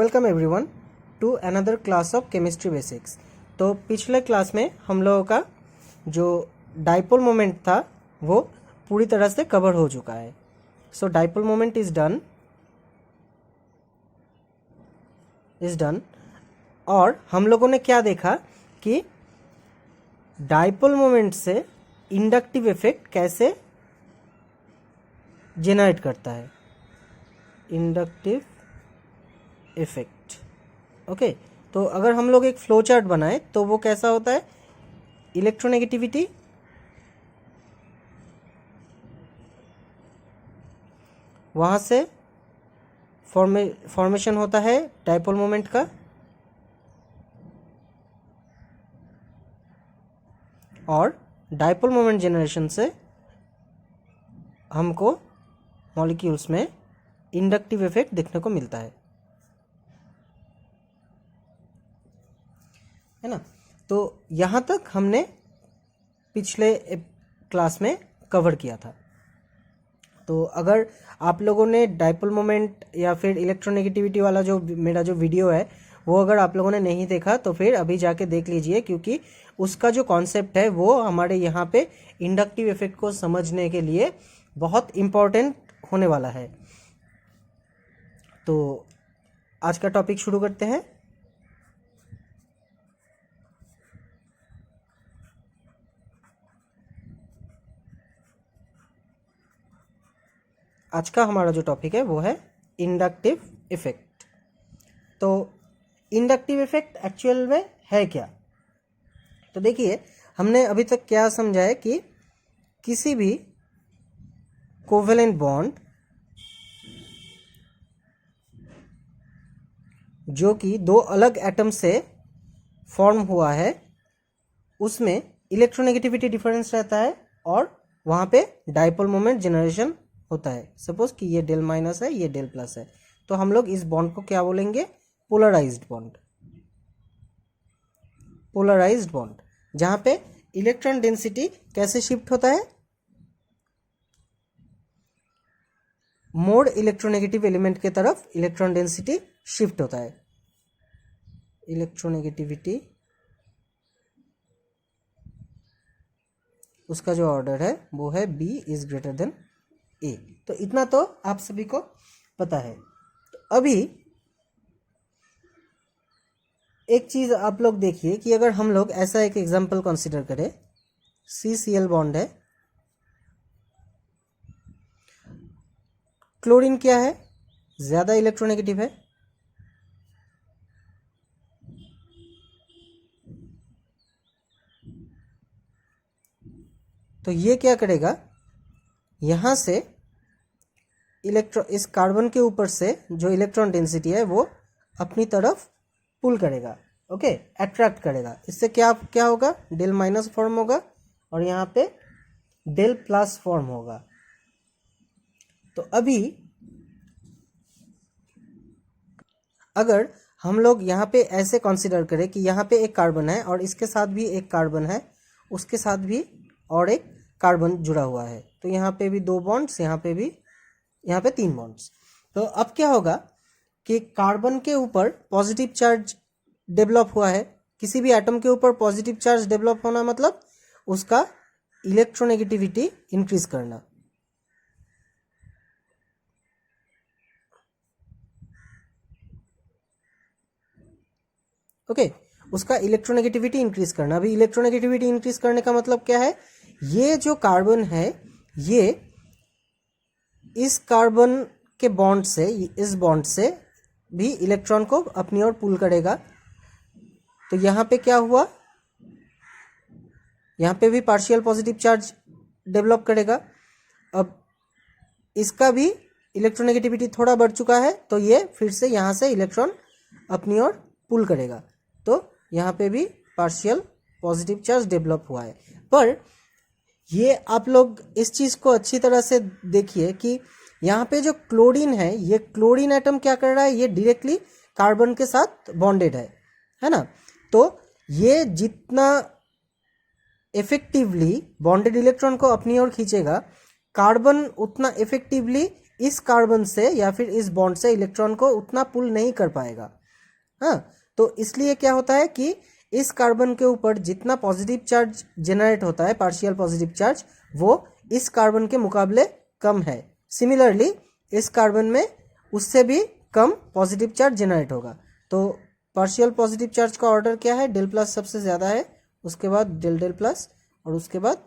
Welcome everyone to another class of chemistry basics. तो पिछले class में हम लोगों का जो डाइपोल मोमेंट था वो पूरी तरह से कवर हो चुका है। सो डाइपोल मोमेंट इज डन और हम लोगों ने क्या देखा कि डाइपोल मोमेंट से इंडक्टिव इफेक्ट कैसे जेनरेट करता है, इंडक्टिव इफेक्ट। ओके, तो अगर हम लोग एक फ्लो चार्ट बनाए तो वो कैसा होता है, इलेक्ट्रोनेगेटिविटी वहां से फॉर्मेशन होता है डाइपोल मोमेंट का, और डाइपोल मोमेंट जनरेशन से हमको मॉलिक्यूल्स में इंडक्टिव इफेक्ट देखने को मिलता है ना। तो यहाँ तक हमने पिछले क्लास में कवर किया था। तो अगर आप लोगों ने डाइपोल मोमेंट या फिर इलेक्ट्रोनेगेटिविटी वाला जो मेरा जो वीडियो है वो अगर आप लोगों ने नहीं देखा तो फिर अभी जाके देख लीजिए, क्योंकि उसका जो कॉन्सेप्ट है वो हमारे यहाँ पे इंडक्टिव इफेक्ट को समझने के लिए बहुत इम्पोर्टेंट होने वाला है। तो आज का टॉपिक शुरू करते हैं। आज का हमारा जो टॉपिक है वो है इंडक्टिव इफेक्ट। तो इंडक्टिव इफेक्ट एक्चुअल में है क्या? तो देखिए, हमने अभी तक क्या समझा है कि किसी भी कोवेलेंट बॉन्ड जो कि दो अलग एटम से फॉर्म हुआ है उसमें इलेक्ट्रोनेगेटिविटी डिफरेंस रहता है और वहाँ पे डाइपोल मोमेंट जनरेशन होता है। सपोज कि ये डेल माइनस है, ये डेल प्लस है, तो हम लोग इस बॉन्ड को क्या बोलेंगे, पोलराइज्ड बॉन्ड। पोलराइज्ड बॉन्ड जहाँ पे इलेक्ट्रॉन डेंसिटी कैसे शिफ्ट होता है, मोर इलेक्ट्रोनेगेटिव एलिमेंट के तरफ इलेक्ट्रॉन डेंसिटी शिफ्ट होता है। इलेक्ट्रोनेगेटिविटी उसका जो ऑर्डर है वो है B is greater than A। तो इतना तो आप सभी को पता है। तो अभी एक चीज आप लोग देखिए कि अगर हम लोग ऐसा एक एग्जांपल कंसीडर करें, CCl बॉन्ड है, क्लोरीन क्या है, ज्यादा इलेक्ट्रोनेगेटिव है, तो ये क्या करेगा, यहां से इस कार्बन के ऊपर से जो इलेक्ट्रॉन डेंसिटी है वो अपनी तरफ पुल करेगा, ओके, अट्रैक्ट करेगा। इससे क्या क्या होगा, डेल माइनस फॉर्म होगा और यहाँ पे डेल प्लस फॉर्म होगा। तो अभी अगर हम लोग यहाँ पे ऐसे कंसीडर करें कि यहाँ पे एक कार्बन है और इसके साथ भी एक कार्बन है, उसके साथ भी और एक कार्बन जुड़ा हुआ है, तो यहाँ पे भी दो बॉन्ड्स, यहाँ पे तीन बॉन्ड्स। तो अब क्या होगा कि कार्बन के ऊपर पॉजिटिव चार्ज डेवलप हुआ है, किसी भी एटम के ऊपर पॉजिटिव चार्ज डेवलप होना मतलब उसका इलेक्ट्रोनेगेटिविटी इंक्रीज करना। ओके, उसका इलेक्ट्रोनेगेटिविटी इंक्रीज करना। अभी इलेक्ट्रोनेगेटिविटी इंक्रीज करने का मतलब क्या है, ये जो कार्बन है ये इस कार्बन के बॉन्ड से, इस बॉन्ड से भी इलेक्ट्रॉन को अपनी ओर पुल करेगा। तो यहाँ पे क्या हुआ, यहाँ पे भी पार्शियल पॉजिटिव चार्ज डेवलप करेगा। अब इसका भी इलेक्ट्रोनेगेटिविटी थोड़ा बढ़ चुका है, तो ये फिर से यहाँ से इलेक्ट्रॉन अपनी ओर पुल करेगा, तो यहाँ पे भी पार्शियल पॉजिटिव चार्ज डेवलप हुआ है। पर ये आप लोग इस चीज को अच्छी तरह से देखिए कि यहाँ पे जो क्लोरीन है, ये क्लोरीन एटम क्या कर रहा है, ये डायरेक्टली कार्बन के साथ बॉन्डेड है ना। तो ये जितना इफेक्टिवली बॉन्डेड इलेक्ट्रॉन को अपनी ओर खींचेगा, कार्बन उतना इफेक्टिवली इस कार्बन से या फिर इस बॉन्ड से इलेक्ट्रॉन को उतना पुल नहीं कर पाएगा। हाँ, तो इसलिए क्या होता है कि इस कार्बन के ऊपर जितना पॉजिटिव चार्ज जनरेट होता है, पार्शियल पॉजिटिव चार्ज, वो इस कार्बन के मुकाबले कम है। सिमिलरली इस कार्बन में उससे भी कम पॉजिटिव चार्ज जनरेट होगा। तो पार्शियल पॉजिटिव चार्ज का ऑर्डर क्या है? डेल प्लस सबसे ज़्यादा है, उसके बाद डेल डेल प्लस, और उसके बाद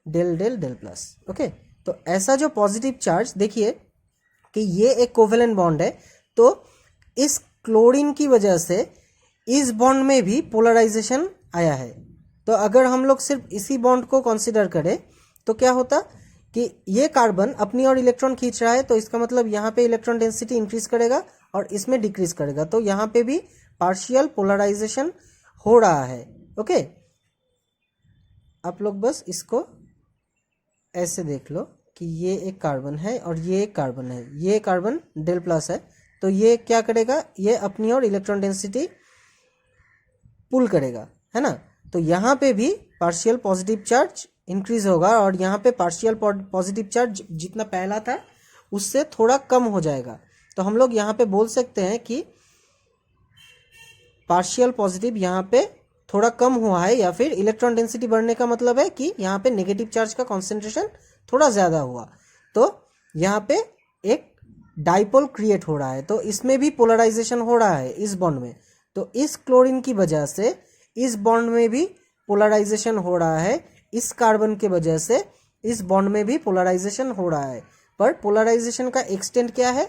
डेल डेल डेल प्लस। ओके, तो ऐसा जो पॉजिटिव चार्ज, देखिए कि ये एक कोवेलेंट बॉन्ड है, तो इस क्लोरीन की वजह से इस बॉन्ड में भी पोलराइजेशन आया है। तो अगर हम लोग सिर्फ इसी बॉन्ड को कंसीडर करें तो क्या होता कि ये कार्बन अपनी ओर इलेक्ट्रॉन खींच रहा है, तो इसका मतलब यहाँ पे इलेक्ट्रॉन डेंसिटी इंक्रीज करेगा और इसमें डिक्रीज करेगा, तो यहाँ पे भी पार्शियल पोलराइजेशन हो रहा है। ओके, आप लोग बस इसको ऐसे देख लो कि ये एक कार्बन है और ये एक कार्बन है, ये कार्बन डेल प्लस है, तो ये क्या करेगा? ये अपनी ओर इलेक्ट्रॉन डेंसिटी पुल करेगा, है ना। तो यहाँ पे भी पार्शियल पॉजिटिव चार्ज इंक्रीज होगा और यहाँ पे पार्शियल पॉजिटिव चार्ज जितना पहला था उससे थोड़ा कम हो जाएगा। तो हम लोग यहाँ पे बोल सकते हैं कि पार्शियल पॉजिटिव यहाँ पे थोड़ा कम हुआ है, या फिर इलेक्ट्रॉन डेंसिटी बढ़ने का मतलब है कि यहाँ पे नेगेटिव चार्ज का कॉन्सेंट्रेशन थोड़ा ज़्यादा हुआ, तो यहाँ पे एक डाइपोल क्रिएट हो रहा है, तो इसमें भी पोलराइजेशन हो रहा है इस बॉन्ड में। तो इस क्लोरीन की वजह से इस बॉन्ड में भी पोलराइजेशन हो रहा है, इस कार्बन के वजह से इस बॉन्ड में भी पोलराइजेशन हो रहा है। पर पोलराइजेशन का एक्सटेंट क्या है?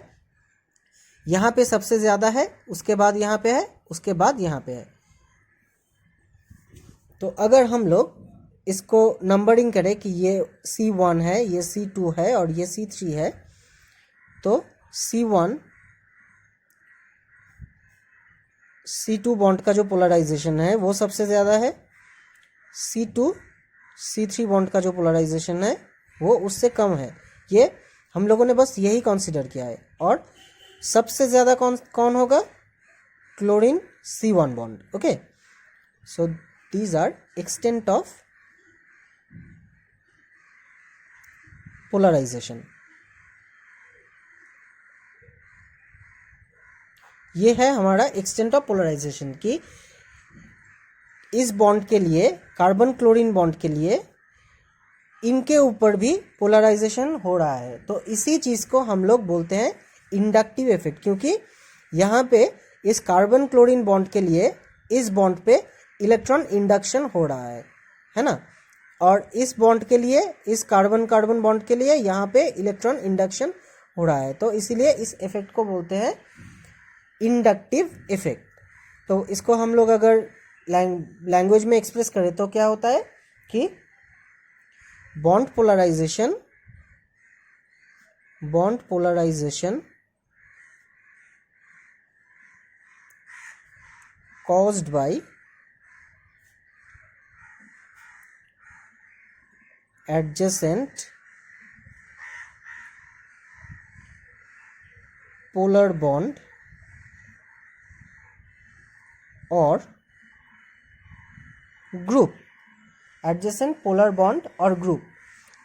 यहाँ पे सबसे ज़्यादा है, उसके बाद यहाँ पे है, उसके बाद यहाँ पे है। तो अगर हम लोग इसको नंबरिंग करें कि ये C1 है, ये C2 है और ये C3 है, तो C1 C2 बॉन्ड का जो पोलराइजेशन है वो सबसे ज़्यादा है, C2 C3 बॉन्ड का जो पोलराइजेशन है वो उससे कम है। ये हम लोगों ने बस यही कंसीडर किया है। और सबसे ज़्यादा कौन होगा? Chlorine C1 bond. Okay, so these are extent of polarization। ये है हमारा एक्सटेंट ऑफ पोलराइजेशन कि इस बॉन्ड के लिए, कार्बन क्लोरीन बॉन्ड के लिए, इनके ऊपर भी पोलराइजेशन हो रहा है। तो इसी चीज़ को हम लोग बोलते हैं इंडक्टिव इफेक्ट, क्योंकि यहाँ पे इस कार्बन क्लोरीन बॉन्ड के लिए इस बॉन्ड पे इलेक्ट्रॉन इंडक्शन हो रहा है ना। और इस बॉन्ड के लिए, इस कार्बन कार्बन बॉन्ड के लिए यहाँ पे इलेक्ट्रॉन इंडक्शन हो रहा है, तो इसीलिए इस इफेक्ट को बोलते हैं इंडक्टिव इफेक्ट। तो इसको हम लोग अगर लैंग्वेज में एक्सप्रेस करें तो क्या होता है कि bond polarisation caused by adjacent polar bond और ग्रुप, एडजेसेंट पोलर बॉन्ड और ग्रुप।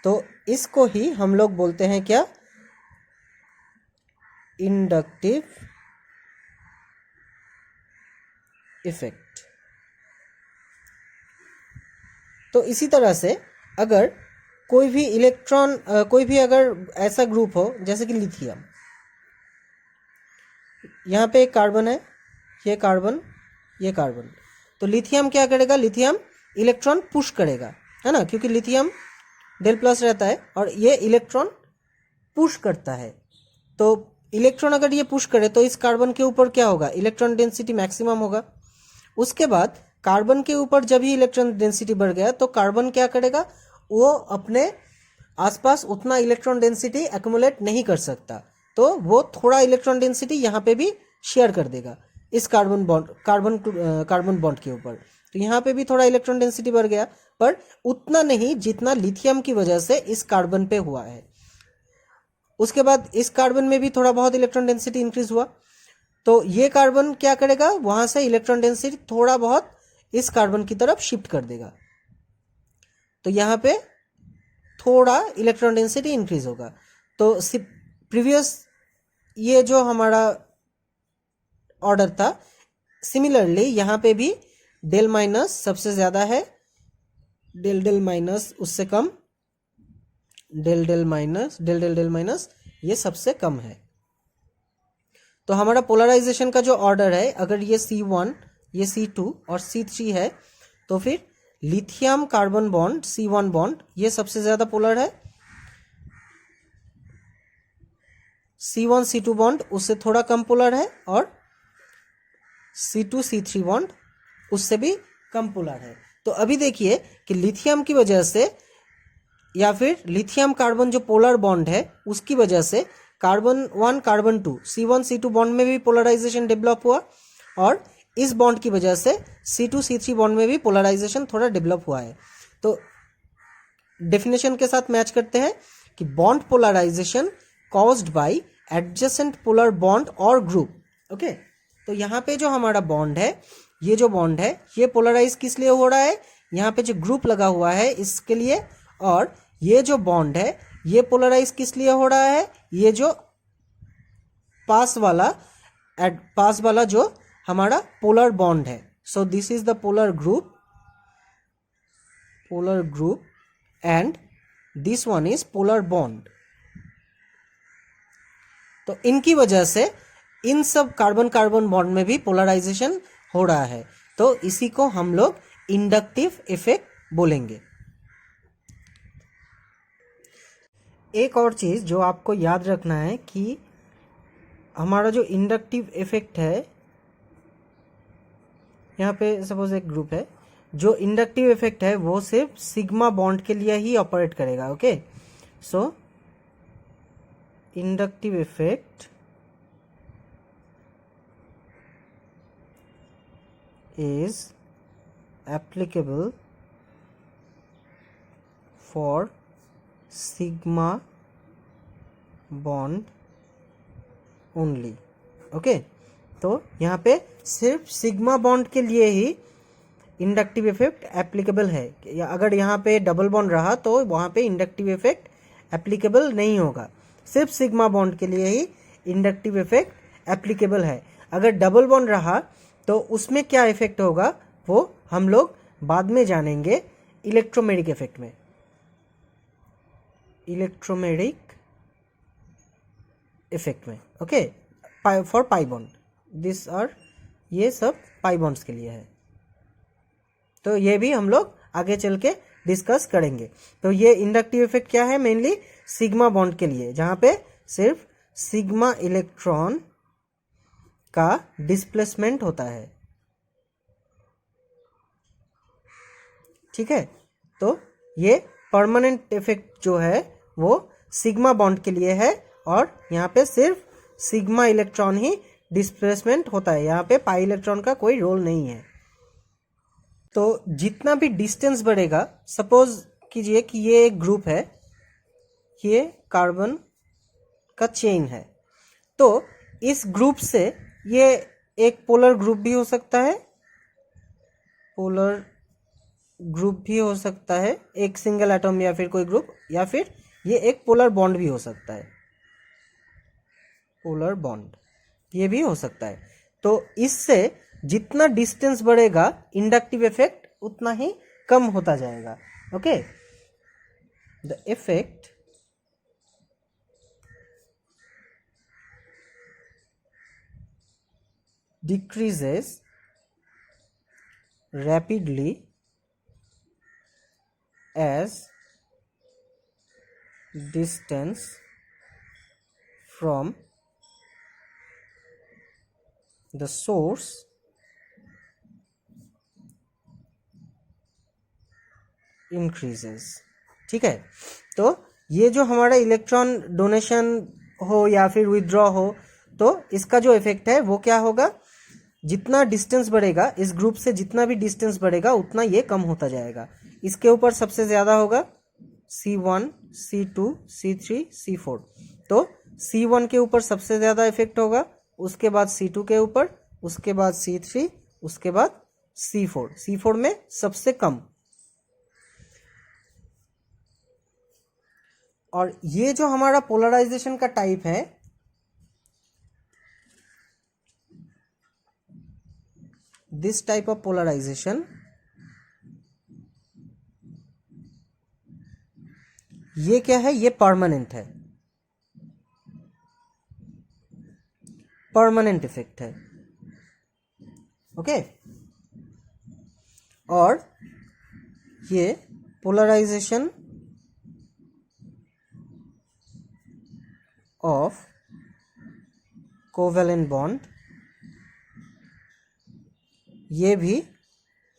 तो इसको ही हम लोग बोलते हैं क्या? Inductive effect. तो इसी तरह से अगर कोई भी इलेक्ट्रॉन, कोई भी अगर ऐसा ग्रुप हो जैसे कि लिथियम, यहाँ पे एक कार्बन है, ये कार्बन, ये कार्बन, तो लिथियम क्या करेगा? लिथियम इलेक्ट्रॉन पुश करेगा, है ना, क्योंकि लिथियम डेल प्लस रहता है और ये इलेक्ट्रॉन पुश करता है। तो इलेक्ट्रॉन अगर ये पुश करे तो इस कार्बन के ऊपर क्या होगा? इलेक्ट्रॉन डेंसिटी मैक्सिमम होगा। उसके बाद कार्बन के ऊपर जब ही इलेक्ट्रॉन डेंसिटी बढ़ गया तो कार्बन क्या करेगा? वो अपने आसपास उतना इलेक्ट्रॉन डेंसिटी एक्युमुलेट नहीं कर सकता, तो वो थोड़ा इलेक्ट्रॉन डेंसिटी यहाँ पे भी शेयर कर देगा इस कार्बन बॉन्ड के ऊपर। तो यहाँ पे भी थोड़ा इलेक्ट्रॉन डेंसिटी बढ़ गया, पर उतना नहीं जितना लिथियम की वजह से इस कार्बन पे हुआ है। उसके बाद इस कार्बन में भी थोड़ा बहुत इलेक्ट्रॉन डेंसिटी इंक्रीज हुआ, तो ये कार्बन क्या करेगा? वहां से इलेक्ट्रॉन डेंसिटी थोड़ा बहुत इस कार्बन की तरफ शिफ्ट कर देगा, तो यहाँ पे थोड़ा इलेक्ट्रॉन डेंसिटी इंक्रीज होगा। तो प्रीवियस ये जो हमारा ऑर्डर था, सिमिलरली यहाँ पे भी डेल माइनस सबसे ज़्यादा है, डेल डेल माइनस उससे कम, del del minus, del del del minus ये सबसे कम है। तो हमारा पोलराइजेशन का जो ऑर्डर है, अगर ये C1, ये C2 और C3 है, तो फिर lithium carbon bond C1 bond ये सबसे ज़्यादा पोलर है, C1 C2 बॉन्ड उससे थोड़ा कम पोलर है, और C2 C3 बॉन्ड उससे भी कम पोलर है। तो अभी देखिए कि लिथियम की वजह से या फिर लिथियम कार्बन जो पोलर बॉन्ड है उसकी वजह से carbon 1 carbon 2 C1 C2 bond में भी पोलराइजेशन डेवलप हुआ, और इस बॉन्ड की वजह से C2 C3 बॉन्ड में भी पोलराइजेशन थोड़ा डेवलप हुआ है। तो डेफिनेशन के साथ मैच करते हैं कि bond polarisation caused by adjacent polar bond और ग्रुप। ओके, तो यहाँ पे जो हमारा बॉन्ड है, ये जो बॉन्ड है ये पोलराइज किस लिए हो रहा है, यहाँ पे जो ग्रुप लगा हुआ है इसके लिए, और ये जो बॉन्ड है ये पोलराइज किस लिए हो रहा है, ये जो पास वाला जो हमारा पोलर बॉन्ड है। So this is the polar group and this one is polar bond. तो इनकी वजह से इन सब कार्बन कार्बन बॉन्ड में भी पोलराइजेशन हो रहा है, तो इसी को हम लोग इंडक्टिव इफेक्ट बोलेंगे। एक और चीज़ जो आपको याद रखना है कि हमारा जो इंडक्टिव इफेक्ट है, यहाँ पे सपोज एक ग्रुप है, जो इंडक्टिव इफेक्ट है वो सिर्फ सिग्मा बॉन्ड के लिए ही ऑपरेट करेगा। Okay, so inductive effect is applicable for sigma bond only। Okay, तो यहाँ पे सिर्फ सिग्मा बॉन्ड के लिए ही इंडक्टिव इफेक्ट एप्लीकेबल है, या अगर यहाँ पे डबल बॉन्ड रहा तो वहाँ पे इंडक्टिव इफेक्ट एप्लीकेबल नहीं होगा, सिर्फ सिग्मा बॉन्ड के लिए ही इंडक्टिव इफेक्ट एप्लीकेबल है। अगर डबल बॉन्ड रहा तो उसमें क्या इफेक्ट होगा वो हम लोग बाद में जानेंगे इलेक्ट्रोमेरिक इफेक्ट में। इलेक्ट्रोमेरिक इफेक्ट में, okay, for pi bond, this are, ये सब पाई बॉन्ड्स के लिए है, तो ये भी हम लोग आगे चल के डिस्कस करेंगे। तो ये इंडक्टिव इफेक्ट क्या है, मेनली सिग्मा बॉन्ड के लिए, जहाँ पे सिर्फ सिग्मा इलेक्ट्रॉन का डिस्प्लेसमेंट होता है। ठीक है, तो ये परमानेंट इफेक्ट जो है वो सिग्मा बॉन्ड के लिए है, और यहाँ पे सिर्फ सिग्मा इलेक्ट्रॉन ही डिस्प्लेसमेंट होता है, यहाँ पे पाई इलेक्ट्रॉन का कोई रोल नहीं है। तो जितना भी डिस्टेंस बढ़ेगा, सपोज कीजिए कि ये एक ग्रुप है, ये कार्बन का चेन है, तो इस ग्रुप से ये एक पोलर ग्रुप भी हो सकता है, पोलर ग्रुप भी हो सकता है, एक सिंगल एटम या फिर कोई ग्रुप, या फिर ये एक पोलर बॉन्ड भी हो सकता है, पोलर बॉन्ड ये भी हो सकता है। तो इससे जितना डिस्टेंस बढ़ेगा इंडक्टिव इफेक्ट उतना ही कम होता जाएगा। Okay, the effect decreases rapidly as distance from the source increases। ठीक है, तो ये जो हमारा इलेक्ट्रॉन डोनेशन हो या फिर विथड्रॉ हो, तो इसका जो इफेक्ट है वो क्या होगा, जितना डिस्टेंस बढ़ेगा इस ग्रुप से, जितना भी डिस्टेंस बढ़ेगा उतना ये कम होता जाएगा। इसके ऊपर सबसे ज़्यादा होगा C1, C2, C3, C4। तो C1 के ऊपर सबसे ज़्यादा इफेक्ट होगा, उसके बाद C2 के ऊपर, उसके बाद C3, उसके बाद C4। C4 में सबसे कम। और ये जो हमारा पोलराइजेशन का टाइप है, दिस टाइप ऑफ पोलराइजेशन ये क्या है, ये परमानेंट है, परमानेंट इफेक्ट है। ओके, और ये पोलराइजेशन ऑफ कोवेलेंट बॉन्ड ये भी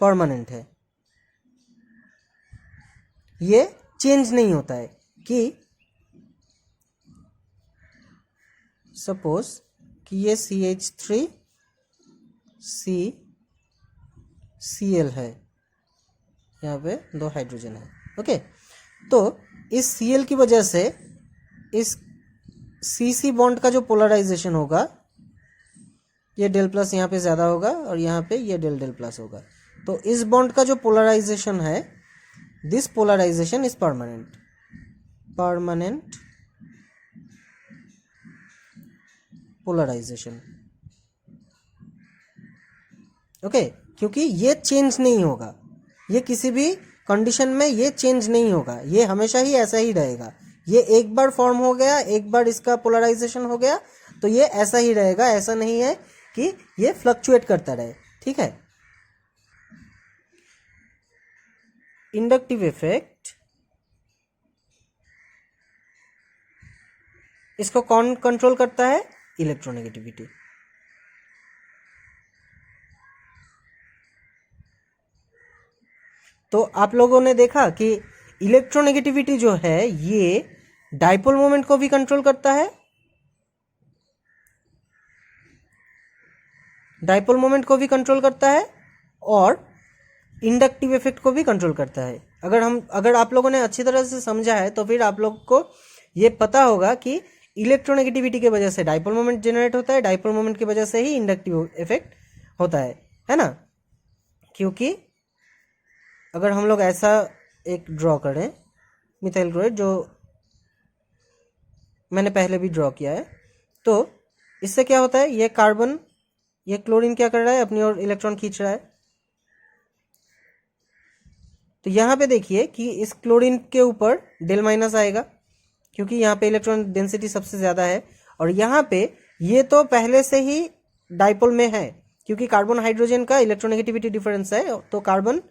परमानेंट है, ये चेंज नहीं होता है। कि सपोज कि ये CH3 Cl है, यहाँ पे 2 हाइड्रोजन है। ओके, तो इस Cl की वजह से इस CC बॉन्ड का जो पोलराइजेशन होगा, ये डेल प्लस यहाँ पे ज़्यादा होगा और यहाँ पे ये डेल डेल प्लस होगा। तो इस बॉन्ड का जो पोलराइजेशन है, this polarisation is permanent, permanent polarisation. Okay, क्योंकि ये चेंज नहीं होगा, ये किसी भी कंडीशन में ये चेंज नहीं होगा, ये हमेशा ही ऐसा ही रहेगा। ये एक बार फॉर्म हो गया, एक बार इसका पोलराइजेशन हो गया तो ये ऐसा ही रहेगा, ऐसा नहीं है कि ये फ्लक्चुएट करता रहे। ठीक है, इंडक्टिव इफेक्ट, इसको कौन कंट्रोल करता है? इलेक्ट्रोनेगेटिविटी। तो आप लोगों ने देखा कि इलेक्ट्रोनेगेटिविटी जो है ये डाइपोल मोमेंट को भी कंट्रोल करता है, डाइपोल मोमेंट को भी कंट्रोल करता है और इंडक्टिव इफेक्ट को भी कंट्रोल करता है। अगर आप लोगों ने अच्छी तरह से समझा है तो फिर आप लोग को ये पता होगा कि इलेक्ट्रोनेगेटिविटी की वजह से डाइपोल मोमेंट जनरेट होता है, डाइपोल मोमेंट की वजह से ही इंडक्टिव इफेक्ट होता है ना। क्योंकि अगर हम लोग ऐसा एक ड्रॉ करें मिथाइल क्लोराइड, जो मैंने पहले भी ड्रॉ किया है, तो इससे क्या होता है, ये कार्बन, ये क्लोरीन क्या कर रहा है, अपनी ओर इलेक्ट्रॉन खींच रहा है। तो यहाँ पे देखिए कि इस क्लोरीन के ऊपर डेल माइनस आएगा क्योंकि यहाँ पे इलेक्ट्रॉन डेंसिटी सबसे ज़्यादा है, और यहाँ पे ये तो पहले से ही डाइपोल में है क्योंकि कार्बन हाइड्रोजन का इलेक्ट्रोनेगेटिविटी डिफरेंस है, तो कार्बन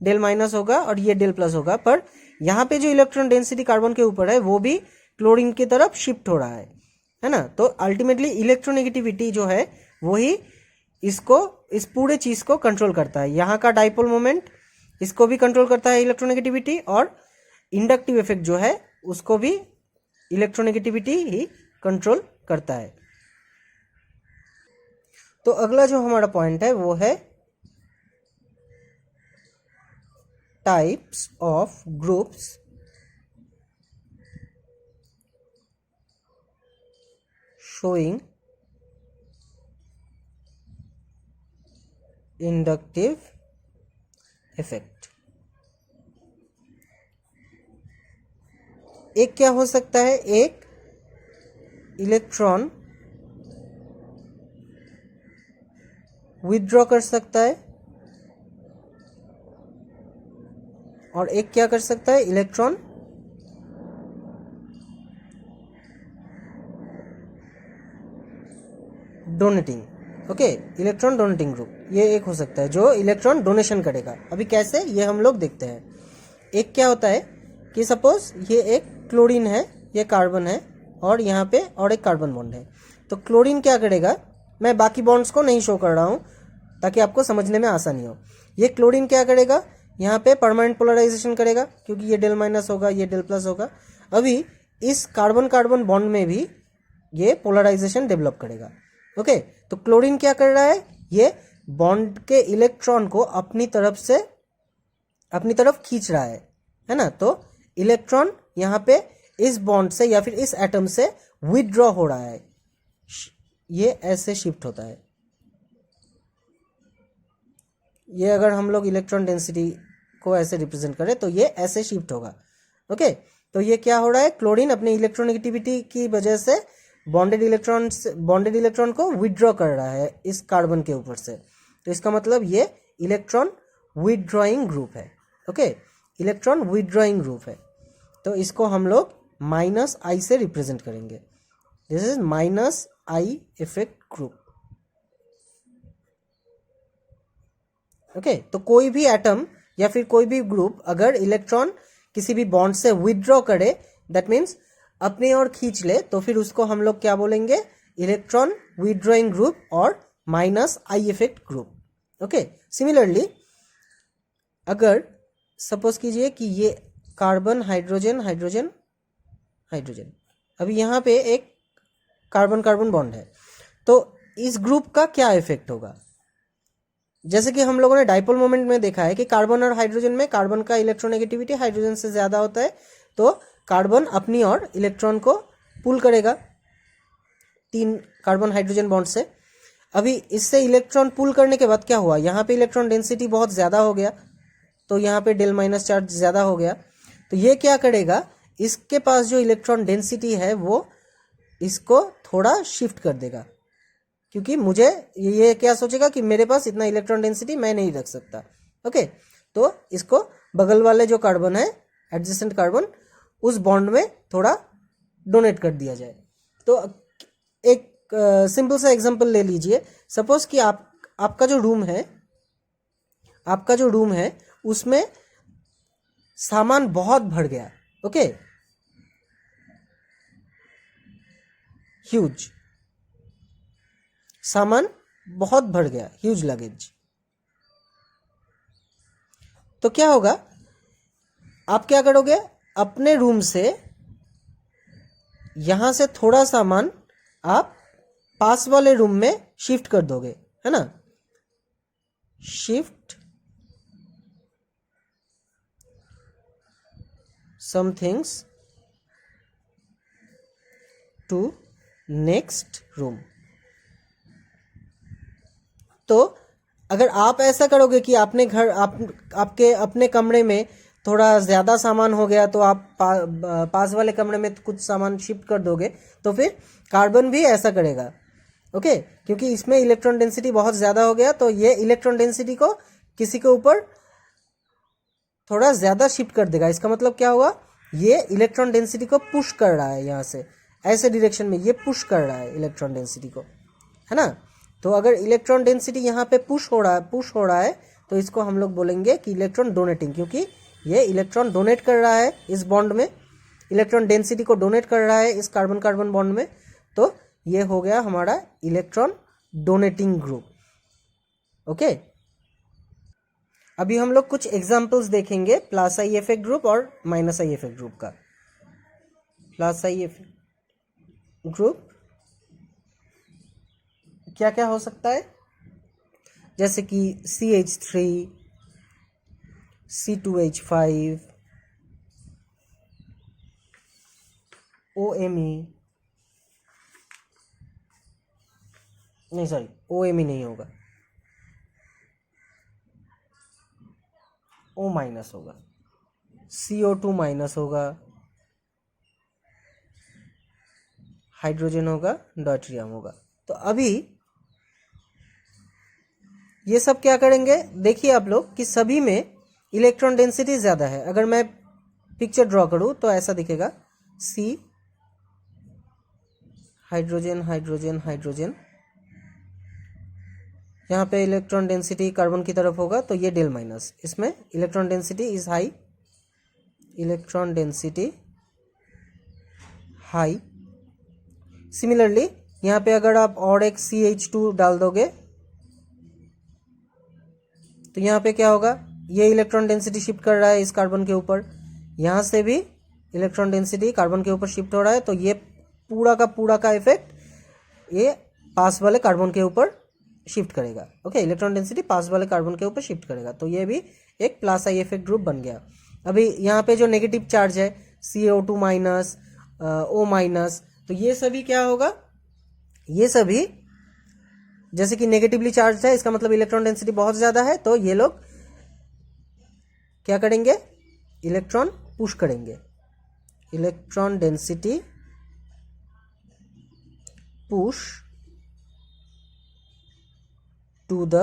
डेल माइनस होगा और ये डेल प्लस होगा। पर यहाँ पे जो इलेक्ट्रॉन डेंसिटी कार्बन के ऊपर है वो भी क्लोरीन की तरफ शिफ्ट हो रहा है ना। तो अल्टीमेटली इलेक्ट्रोनेगेटिविटी जो है वही इसको, इस पूरे चीज़ को कंट्रोल करता है। यहाँ का डाइपोल मोमेंट इसको भी कंट्रोल करता है इलेक्ट्रोनेगेटिविटी, और इंडक्टिव इफेक्ट जो है उसको भी इलेक्ट्रोनेगेटिविटी ही कंट्रोल करता है। तो अगला जो हमारा पॉइंट है वो है types of groups showing inductive effect। एक क्या हो सकता है, एक इलेक्ट्रॉन विथड्रॉ कर सकता है और एक क्या कर सकता है, electron donating. Okay, electron donating group ये एक हो सकता है जो इलेक्ट्रॉन डोनेशन करेगा। अभी कैसे ये हम लोग देखते हैं। एक क्या होता है कि सपोज ये एक क्लोरीन है, ये कार्बन है और यहाँ पे और एक कार्बन बॉन्ड है। तो क्लोरीन क्या करेगा, मैं बाकी बॉन्ड्स को नहीं शो कर रहा हूँ ताकि आपको समझने में आसानी हो। ये क्लोरीन क्या करेगा, यहाँ पे परमानेंट पोलराइजेशन करेगा क्योंकि ये डेल माइनस होगा, ये डेल प्लस होगा। अभी इस कार्बन कार्बन बॉन्ड में भी ये पोलराइजेशन डेवलप करेगा। ओके, तो क्लोरीन क्या कर रहा है, ये बॉन्ड के इलेक्ट्रॉन को अपनी तरफ खींच रहा है ना। तो इलेक्ट्रॉन यहाँ पे इस बॉन्ड से या फिर इस एटम से विथड्रॉ हो रहा है, ये ऐसे शिफ्ट होता है। ये अगर हम लोग इलेक्ट्रॉन डेंसिटी को ऐसे रिप्रेजेंट करें तो ये ऐसे शिफ्ट होगा। ओके, तो ये क्या हो रहा है, क्लोरीन अपनी इलेक्ट्रोनेगेटिविटी की वजह से बॉन्डेड इलेक्ट्रॉन को विथड्रॉ कर रहा है इस कार्बन के ऊपर से। तो इसका मतलब ये इलेक्ट्रॉन विथड्रॉइंग ग्रुप है। ओके, इलेक्ट्रॉन विथड्रॉइंग ग्रुप है, तो इसको हम लोग -I से रिप्रेजेंट करेंगे। This is -I effect group. Okay, तो कोई भी एटम या फिर कोई भी ग्रुप अगर इलेक्ट्रॉन किसी भी बॉन्ड से विथड्रॉ करे, दैट मीन्स अपनी ओर खींच ले, तो फिर उसको हम लोग क्या बोलेंगे, इलेक्ट्रॉन विथड्रॉइंग ग्रुप और -I effect group. Okay, similarly अगर सपोज कीजिए कि ये कार्बन हाइड्रोजन हाइड्रोजन हाइड्रोजन, अभी यहाँ पे एक कार्बन कार्बन बॉन्ड है, तो इस ग्रुप का क्या इफेक्ट होगा। जैसे कि हम लोगों ने डाइपोल मोमेंट में देखा है कि कार्बन और हाइड्रोजन में कार्बन का इलेक्ट्रोनेगेटिविटी हाइड्रोजन से ज़्यादा होता है, तो कार्बन अपनी ओर इलेक्ट्रॉन को पुल करेगा 3 कार्बन हाइड्रोजन बॉन्ड से। अभी इससे इलेक्ट्रॉन पुल करने के बाद क्या हुआ, यहाँ पे इलेक्ट्रॉन डेंसिटी बहुत ज़्यादा हो गया, तो यहाँ पे डेल माइनस चार्ज ज़्यादा हो गया, तो ये क्या करेगा, इसके पास जो इलेक्ट्रॉन डेंसिटी है वो इसको थोड़ा शिफ्ट कर देगा, क्योंकि मुझे ये क्या सोचेगा कि मेरे पास इतना इलेक्ट्रॉन डेंसिटी मैं नहीं रख सकता। ओके, तो इसको बगल वाले जो कार्बन है, एडजेसेंट कार्बन, उस बॉन्ड में थोड़ा डोनेट कर दिया जाए। तो एक सिंपल सा एग्जांपल ले लीजिए। सपोज कि आपका जो रूम है उसमें सामान बहुत भर गया। ओके, ह्यूज सामान बहुत भर गया, ह्यूज लगेज। तो क्या होगा, आप क्या करोगे, अपने रूम से यहां से थोड़ा सामान आप पास वाले रूम में शिफ्ट कर दोगे, है ना। Shift some things to next room। तो अगर आप ऐसा करोगे कि आपके अपने कमरे में थोड़ा ज़्यादा सामान हो गया, तो आप पास वाले कमरे में कुछ सामान शिफ्ट कर दोगे, तो फिर कार्बन भी ऐसा करेगा। ओके, क्योंकि इसमें इलेक्ट्रॉन डेंसिटी बहुत ज़्यादा हो गया, तो ये इलेक्ट्रॉन डेंसिटी को किसी के ऊपर थोड़ा ज़्यादा शिफ्ट कर देगा। इसका मतलब क्या हुआ, ये इलेक्ट्रॉन डेंसिटी को पुश कर रहा है, यहाँ से ऐसे डायरेक्शन में ये पुश कर रहा है इलेक्ट्रॉन डेंसिटी को, है ना। तो अगर इलेक्ट्रॉन डेंसिटी यहाँ पे पुश हो रहा है, तो इसको हम लोग बोलेंगे कि इलेक्ट्रॉन डोनेटिंग, क्योंकि ये इलेक्ट्रॉन डोनेट कर रहा है इस बॉन्ड में, इलेक्ट्रॉन डेंसिटी को डोनेट कर रहा है इस कार्बन कार्बन बॉन्ड में, तो ये हो गया हमारा इलेक्ट्रॉन डोनेटिंग ग्रुप। ओके, अभी हम लोग कुछ एग्जाम्पल्स देखेंगे +I इफेक्ट ग्रुप और -I इफेक्ट ग्रुप का। +I इफेक्ट ग्रुप क्या क्या हो सकता है, जैसे कि CH3, C2H5, OMe, नहीं सॉरी OMe नहीं होगा, O- होगा, CO2- होगा, हाइड्रोजन होगा, डॉयट्रियम होगा। तो अभी ये सब क्या करेंगे, देखिए आप लोग कि सभी में इलेक्ट्रॉन डेंसिटी ज़्यादा है। अगर मैं पिक्चर ड्रॉ करूँ तो ऐसा दिखेगा, C हाइड्रोजन हाइड्रोजन हाइड्रोजन, यहाँ पे इलेक्ट्रॉन डेंसिटी कार्बन की तरफ होगा, तो ये डेल माइनस, इसमें electron density is high, electron density high. Similarly यहाँ पे अगर आप और एक CH2 डाल दोगे, तो यहाँ पे क्या होगा, ये इलेक्ट्रॉन डेंसिटी शिफ्ट कर रहा है इस कार्बन के ऊपर, यहाँ से भी इलेक्ट्रॉन डेंसिटी कार्बन के ऊपर शिफ्ट हो रहा है, तो ये पूरा का इफेक्ट ये पास वाले कार्बन के ऊपर शिफ्ट करेगा। ओके, इलेक्ट्रॉन डेंसिटी पास वाले कार्बन के ऊपर शिफ्ट करेगा, तो ये भी एक +I इफेक्ट ग्रुप बन गया। अभी यहाँ पे जो नेगेटिव चार्ज है CO2-, O-, तो ये सभी क्या होगा, ये सभी जैसे कि नेगेटिवली चार्ज है, इसका मतलब इलेक्ट्रॉन डेंसिटी बहुत ज़्यादा है, तो ये लोग क्या करेंगे, इलेक्ट्रॉन पुश करेंगे, electron density push to the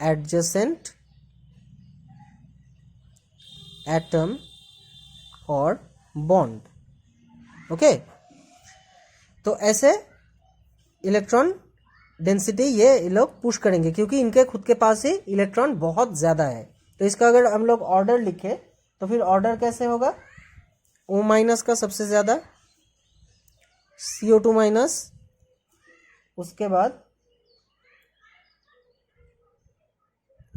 adjacent atom और बॉन्ड। ओके, तो ऐसे इलेक्ट्रॉन डेंसिटी ये लोग पुश करेंगे क्योंकि इनके खुद के पास ही इलेक्ट्रॉन बहुत ज़्यादा है। तो इसका अगर हम लोग ऑर्डर लिखे तो फिर ऑर्डर कैसे होगा, O माइनस का सबसे ज़्यादा, CO2 माइनस, उसके बाद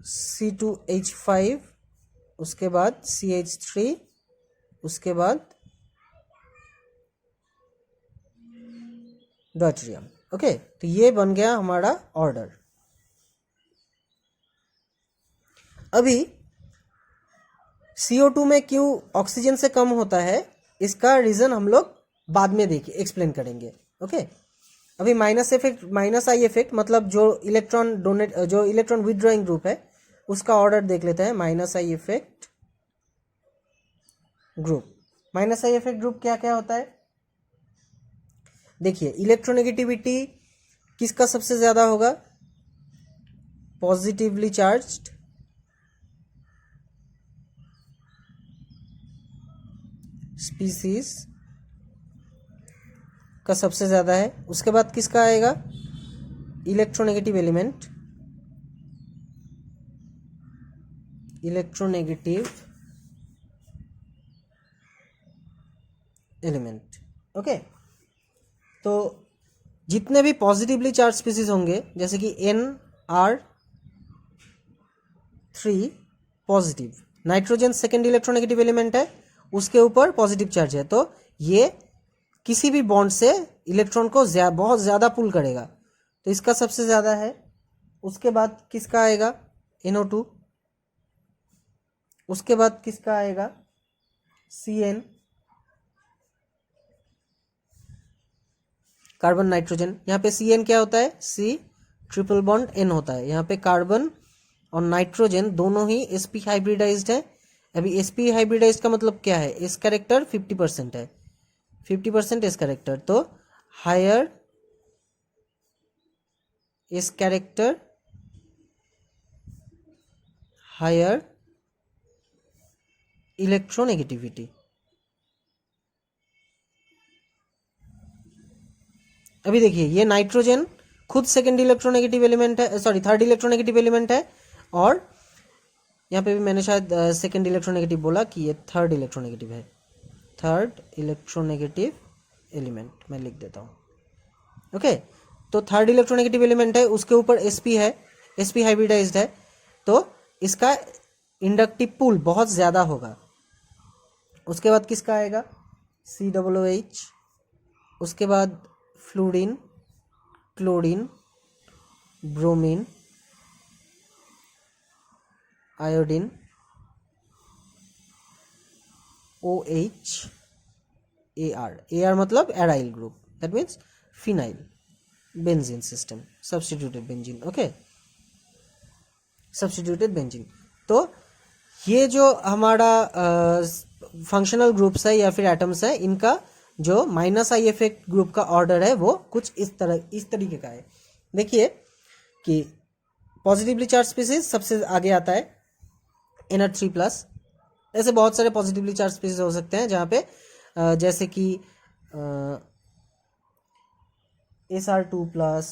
C2H5, उसके बाद CH3, उसके बाद डॉयट्रियम। ओके, तो ये बन गया हमारा ऑर्डर। अभी CO2 में क्यों ऑक्सीजन से कम होता है, इसका रीजन हम लोग बाद में देखिए एक्सप्लेन करेंगे। ओके, अभी minus effect, minus I effect मतलब जो इलेक्ट्रॉन विथड्रॉइंग ग्रुप है उसका ऑर्डर देख लेते हैं। Minus I effect group, minus I effect group क्या क्या होता है देखिए। इलेक्ट्रोनेगेटिविटी किसका सबसे ज्यादा होगा, पॉजिटिवली चार्ज्ड, स्पीसीज का सबसे ज्यादा है। उसके बाद किसका आएगा, electronegative element, electronegative element. Okay, तो जितने भी पॉजिटिवली चार्ज स्पीसीज होंगे जैसे कि N(R)3 positive, nitrogen second electronegative element है, उसके ऊपर पॉजिटिव चार्ज है, तो ये किसी भी बॉन्ड से इलेक्ट्रॉन को बहुत ज़्यादा पुल करेगा, तो इसका सबसे ज़्यादा है। उसके बाद किसका आएगा, NO2, उसके बाद किसका आएगा, CN, कार्बन नाइट्रोजन। यहाँ पे CN क्या होता है, C ट्रिपल बॉन्ड N होता है। यहाँ पे कार्बन और नाइट्रोजन दोनों ही sp हाइब्रिडाइज्ड है। अभी sp हाइब्रिडाइज्ड का मतलब क्या है, s कैरेक्टर 50% है, 50% s कैरेक्टर, तो higher s character, higher electronegativity. अभी देखिए ये नाइट्रोजन खुद सेकेंड इलेक्ट्रोनेगेटिव एलिमेंट है, सॉरी थर्ड इलेक्ट्रोनेगेटिव एलिमेंट है, और यहाँ पे भी मैंने शायद सेकेंड इलेक्ट्रोनेगेटिव बोला कि ये थर्ड इलेक्ट्रोनेगेटिव है, थर्ड इलेक्ट्रोनेगेटिव एलिमेंट मैं लिख देता हूँ। ओके, तो थर्ड इलेक्ट्रोनेगेटिव एलिमेंट है, उसके ऊपर sp है, sp हाइब्रिडाइज्ड है, तो इसका इंडक्टिव पुल बहुत ज़्यादा होगा। उसके बाद किसका आएगा, COOH, उसके बाद fluorine, chlorine, bromine, iodine, OH, AR मतलब aryl group, that means phenyl benzene system, substituted benzene. Okay, substituted benzene. तो ये जो हमारा फंक्शनल ग्रुप्स है या फिर एटम्स है, इनका जो माइनस आई इफेक्ट ग्रुप का ऑर्डर है वो कुछ इस तरीके का है। देखिए कि पॉजिटिवली चार्ज स्पीसीज सबसे आगे आता है, NR3+। ऐसे बहुत सारे पॉजिटिवली चार्ज स्पीसीज हो सकते हैं जहाँ पे जैसे कि SR2+,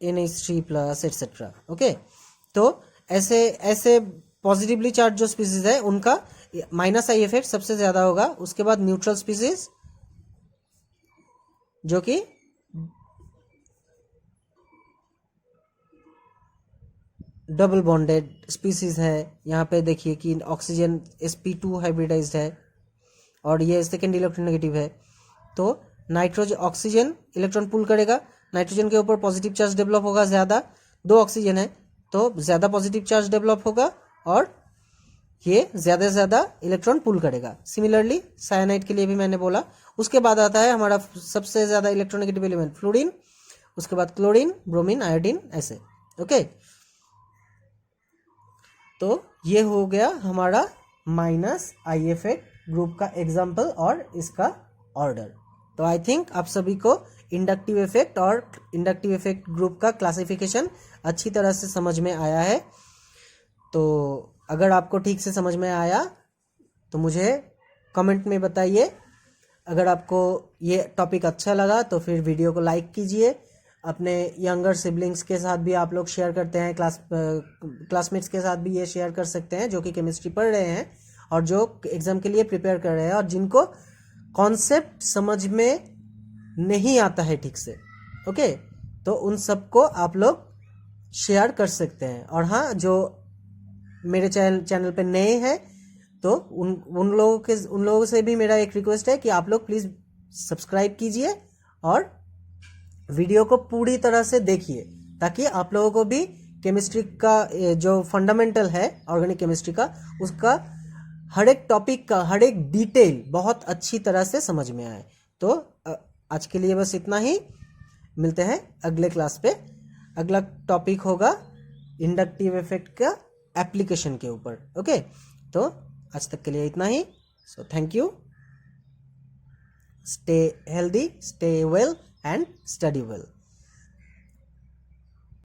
NH3+, एटसेट्रा। ओके, तो ऐसे पॉजिटिवली चार्ज जो स्पीसीज है उनका माइनस आई इफेक्ट सबसे ज्यादा होगा। उसके बाद न्यूट्रल स्पीसीज जो कि डबल बॉन्डेड स्पीसीज है। यहाँ पे देखिए कि ऑक्सीजन sp2 हाइब्रिडाइज्ड है और ये सेकेंड इलेक्ट्रोनेगेटिव है, तो नाइट्रोजन ऑक्सीजन इलेक्ट्रॉन पुल करेगा, नाइट्रोजन के ऊपर पॉजिटिव चार्ज डेवलप होगा ज़्यादा, दो ऑक्सीजन है तो ज़्यादा पॉजिटिव चार्ज डेवलप होगा और ये ज़्यादा से ज़्यादा इलेक्ट्रॉन पुल करेगा। सिमिलरली साइनाइड के लिए भी मैंने बोला। उसके बाद आता है हमारा सबसे ज़्यादा इलेक्ट्रोनेगेटिव एलिमेंट फ्लोरीन, उसके बाद क्लोरीन, ब्रोमीन, आयोडीन, ऐसे। ओके, तो ये हो गया हमारा माइनस आई इफेक्ट ग्रुप का एग्जाम्पल और इसका ऑर्डर। तो आई थिंक आप सभी को इंडक्टिव इफेक्ट और इंडक्टिव इफेक्ट ग्रुप का क्लासिफिकेशन अच्छी तरह से समझ में आया है। तो अगर आपको ठीक से समझ में आया तो मुझे कमेंट में बताइए। अगर आपको ये टॉपिक अच्छा लगा तो फिर वीडियो को लाइक कीजिए। अपने यंगर सिबलिंग्स के साथ भी आप लोग शेयर करते हैं, क्लासमेट्स के साथ भी ये शेयर कर सकते हैं जो कि केमिस्ट्री पढ़ रहे हैं और जो एग्ज़ाम के लिए प्रिपेयर कर रहे हैं और जिनको कॉन्सेप्ट समझ में नहीं आता है ठीक से। ओके, तो उन सबको आप लोग शेयर कर सकते हैं। और हाँ, जो मेरे चैनल पे नए हैं तो उन लोगों से भी मेरा एक रिक्वेस्ट है कि आप लोग प्लीज़ सब्सक्राइब कीजिए और वीडियो को पूरी तरह से देखिए, ताकि आप लोगों को भी केमिस्ट्री का जो फंडामेंटल है ऑर्गेनिक केमिस्ट्री का, उसका हर एक टॉपिक का हर एक डिटेल बहुत अच्छी तरह से समझ में आए। तो आज के लिए बस इतना ही। मिलते हैं अगले क्लास पे। अगला टॉपिक होगा इंडक्टिव इफेक्ट का एप्लीकेशन के ऊपर। ओके, तो आज तक के लिए इतना ही। So thank you. Stay healthy, stay well and study well.